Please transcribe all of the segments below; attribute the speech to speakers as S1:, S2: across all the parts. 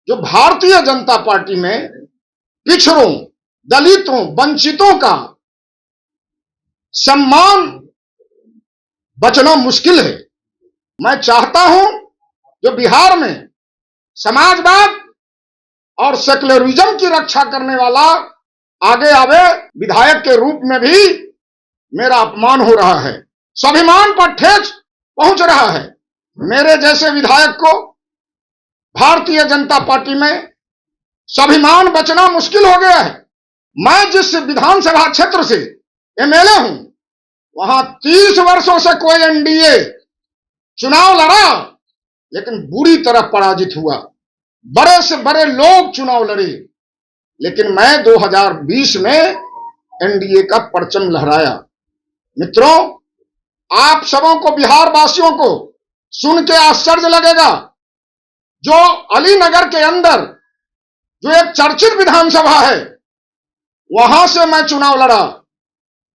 S1: जो भारतीय जनता पार्टी में पिछड़ों, दलितों, वंचितों का सम्मान बचना मुश्किल है। मैं चाहता हूं जो बिहार में समाजवाद और सेक्युलरिज्म की रक्षा करने वाला आगे आवे। विधायक के रूप में भी मेरा अपमान हो रहा है, स्वाभिमान पर ठेस पहुंच रहा है। मेरे जैसे विधायक को भारतीय जनता पार्टी में स्वाभिमान बचना मुश्किल हो गया है। मैं जिस विधानसभा क्षेत्र से एमएलए हूं, वहां 30 वर्षों से कोई एनडीए चुनाव लड़ा, लेकिन बुरी तरह पराजित हुआ। बड़े से बड़े लोग चुनाव लड़े, लेकिन मैं 2020 में एनडीए का परचम लहराया। मित्रों, आप सबों को, बिहार वासियों को सुन के आश्चर्य लगेगा, जो अलीनगर के अंदर जो एक चर्चित विधानसभा है, वहां से मैं चुनाव लड़ा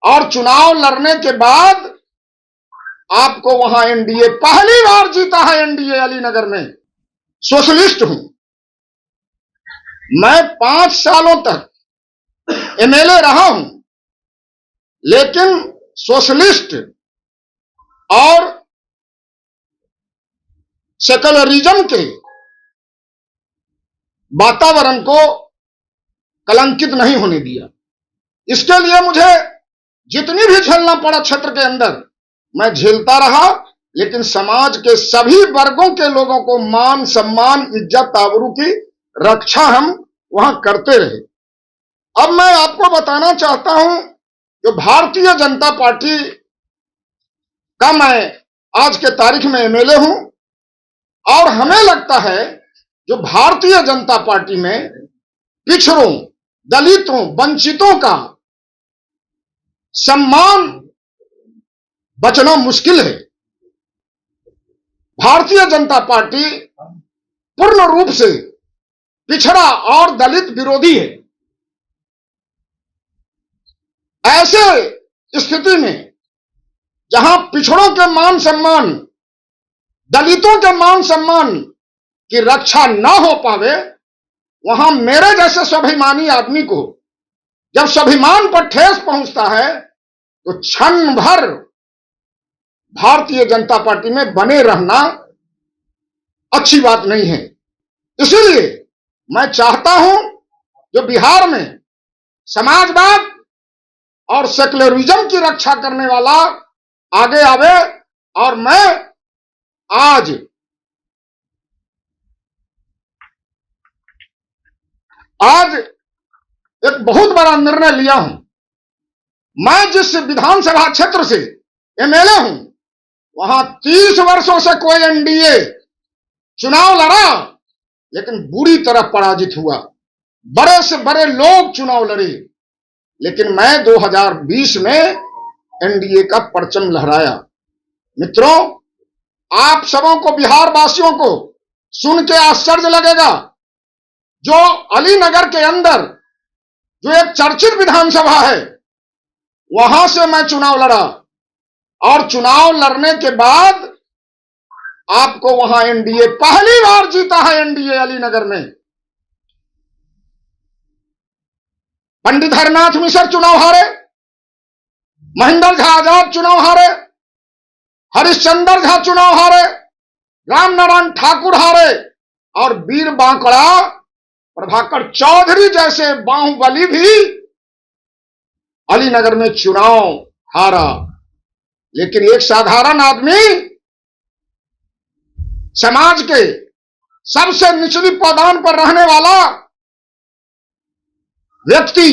S1: और चुनाव लड़ने के बाद आपको वहां एनडीए पहली बार जीता है। एनडीए अलीनगर में सोशलिस्ट हूं मैं। 5 सालों तक एमएलए रहा हूं, लेकिन सोशलिस्ट और सेक्युलरिज्म के वातावरण को कलंकित नहीं होने दिया। इसके लिए मुझे जितनी भी झेलना पड़ा क्षेत्र के अंदर, मैं झेलता रहा, लेकिन समाज के सभी वर्गों के लोगों को मान, सम्मान, इज्जत, आबरू की रक्षा हम वहां करते रहे। अब मैं आपको बताना चाहता हूं, जो भारतीय जनता पार्टी का मैं आज के तारीख में एमएलए हूं, और हमें लगता है जो भारतीय जनता पार्टी में पिछड़ों, दलितों, वंचितों का सम्मान बचना मुश्किल है। भारतीय जनता पार्टी पूर्ण रूप से पिछड़ा और दलित विरोधी है। ऐसे स्थिति में जहां पिछड़ों के मान सम्मान, दलितों के मान सम्मान की रक्षा ना हो पावे, वहां मेरे जैसे स्वाभिमानी आदमी को जब स्वाभिमान पर ठेस पहुंचता है, तो क्षण भर भारतीय जनता पार्टी में बने रहना अच्छी बात नहीं है। इसीलिए मैं चाहता हूं जो बिहार में समाजवाद और सेक्युलरिज्म की रक्षा करने वाला आगे आवे। और मैं आज एक बहुत बड़ा निर्णय लिया हूं। मैं जिस विधानसभा क्षेत्र से एमएलए हूं, वहां 30 वर्षों से कोई एनडीए चुनाव लड़ा, लेकिन बुरी तरह पराजित हुआ। बड़े से बड़े लोग चुनाव लड़े, लेकिन मैं 2020 में एनडीए का परचम लहराया। मित्रों, आप सबों को, बिहार वासियों को सुन के आश्चर्य लगेगा, जो अलीनगर के अंदर जो एक चर्चित विधानसभा है, वहां से मैं चुनाव लड़ा और चुनाव लड़ने के बाद आपको वहां एनडीए पहली बार जीता है। एनडीए अलीनगर में पंडित हरनाथ मिश्र चुनाव हारे, महेंद्र झा आजाद चुनाव हारे, हरिश्चंद्र झा चुनाव हारे, रामनारायण ठाकुर हारे, और वीर बांकड़ा प्रभाकर चौधरी जैसे बाहुबली भी अलीनगर में चुनाव हारा। लेकिन एक साधारण आदमी, समाज के सबसे निचली पायदान पर रहने वाला व्यक्ति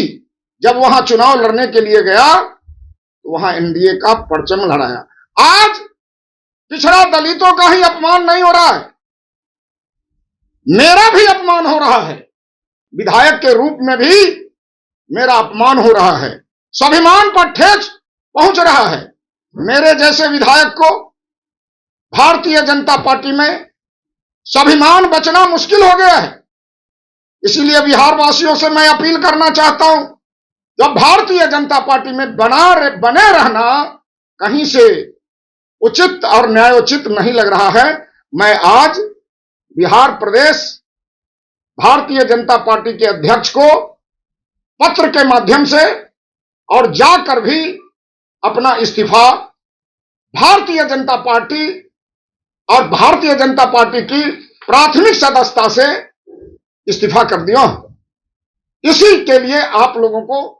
S1: जब वहां चुनाव लड़ने के लिए गया, तो वहां एनडीए का परचम लहराया। आज पिछड़ा दलितों का ही अपमान नहीं हो रहा है, मेरा भी अपमान हो रहा है। विधायक के रूप में भी मेरा अपमान हो रहा है, स्वाभिमान पर ठेस पहुंच रहा है। मेरे जैसे विधायक को भारतीय जनता पार्टी में स्वाभिमान बचना मुश्किल हो गया है। इसीलिए बिहार वासियों से मैं अपील करना चाहता हूं, जब भारतीय जनता पार्टी में बने रहना कहीं से उचित और न्यायोचित नहीं लग रहा है। मैं आज बिहार प्रदेश भारतीय जनता पार्टी के अध्यक्ष को पत्र के माध्यम से और जाकर भी अपना इस्तीफा भारतीय जनता पार्टी और भारतीय जनता पार्टी की प्राथमिक सदस्यता से इस्तीफा कर दिया। इसी के लिए आप लोगों को